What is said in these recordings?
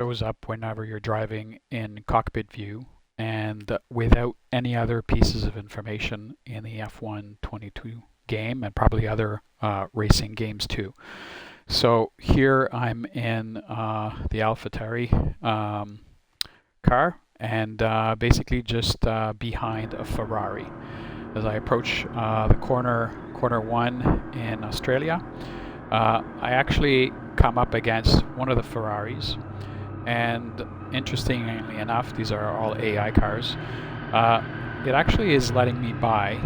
shows up whenever you're driving in Cockpit View and without any other pieces of information in the F1 22 game and probably other racing games too. So here I'm in the AlphaTauri car and basically just behind a Ferrari. As I approach the corner one in Australia, I actually come up against one of the Ferraris, and interestingly enough, these are all AI cars. It actually is letting me by,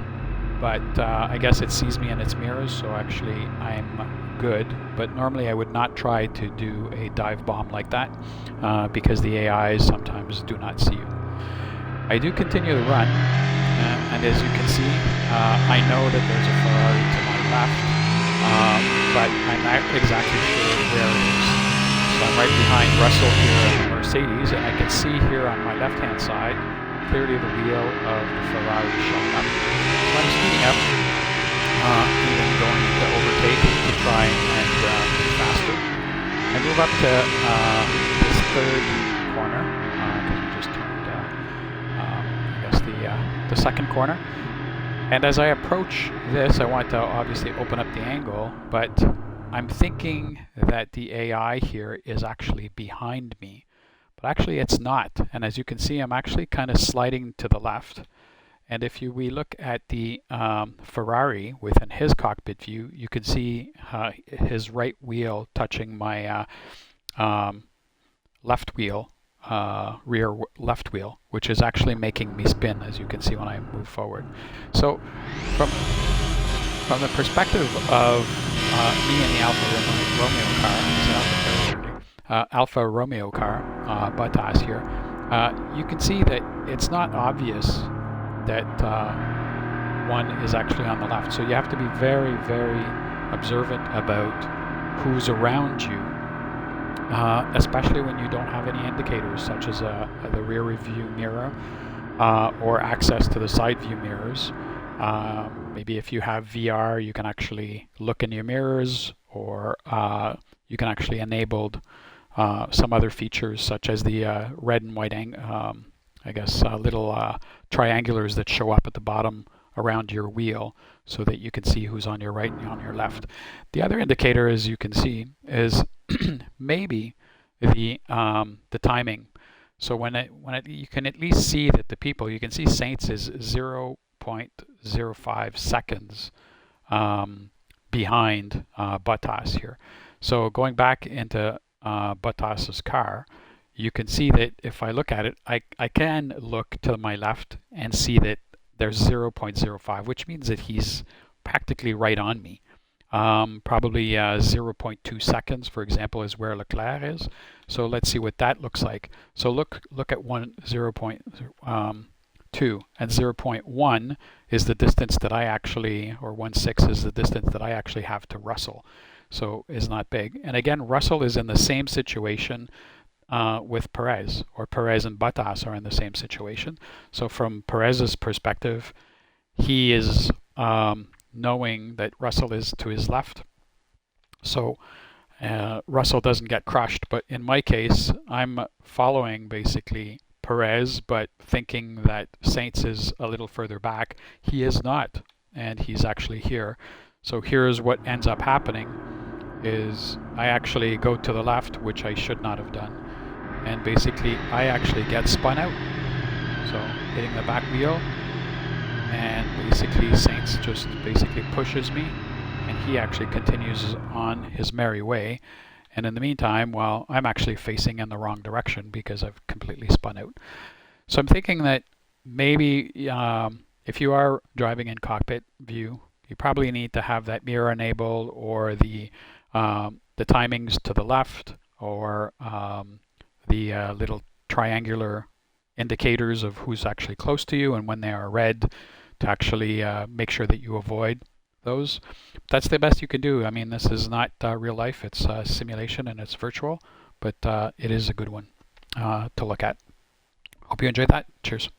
but I guess it sees me in its mirrors, so actually I'm good. But normally I would not try to do a dive bomb like that because the AIs sometimes do not see you. I do continue to run, and as you can see, I know that there's a Ferrari to my left, but I'm not exactly sure where it is. So I'm right behind Russell here in the Mercedes, and I can see here on my left-hand side clearly the wheel of the Ferrari showing up. So I'm speeding up, even going to overtake to try and move faster. I move up to this third corner, because we just turned, I guess, the second corner. And as I approach this, I want to obviously open up the angle, but I'm thinking that the AI here is actually behind me, but actually it's not. And as you can see, I'm actually kind of sliding to the left. And if we look at the Ferrari within his cockpit view, you can see his right wheel touching my left wheel, rear left wheel, which is actually making me spin, as you can see when I move forward. So from the perspective of me in the Alfa Romeo car, Bottas here, you can see that it's not obvious that one is actually on the left. So you have to be very, very observant about who's around you, especially when you don't have any indicators such as the rear view mirror or access to the side view mirrors. Maybe if you have VR, you can actually look in your mirrors, or you can actually enable some other features such as the red and white little triangulars that show up at the bottom around your wheel so that you can see who's on your right and on your left. The other indicator, as you can see, is maybe the timing. So you can at least see that the people, you can see Saints is 0.05 seconds behind Bottas here. So going back into Bottas's car, you can see that if I look at it, I can look to my left and see that there's 0.05, which means that he's practically right on me. Probably 0.2 seconds, for example, is where Leclerc is. So let's see what that looks like. So look at 0.2, and 0.1 is the distance that I actually, or 1/6 is the distance that I actually have to Russell. So it's not big. And again, Russell is in the same situation with Perez, or Perez and Bottas are in the same situation. So from Perez's perspective, he is knowing that Russell is to his left. So Russell doesn't get crushed. But in my case, I'm following basically Perez, but thinking that Saints is a little further back. He is not, and he's actually here. So here's what ends up happening is I actually go to the left, which I should not have done. And basically, I actually get spun out. So hitting the back wheel, and basically Saints just basically pushes me, and he actually continues on his merry way. And in the meantime, well, I'm actually facing in the wrong direction because I've completely spun out. So I'm thinking that maybe if you are driving in cockpit view, you probably need to have that mirror enabled, or the timings to the left, or the little triangular indicators of who's actually close to you and when they are red, to actually make sure that you avoid those. That's the best you can do. I mean, this is not real life, it's simulation and it's virtual, but it is a good one to look at. Hope you enjoyed that. Cheers.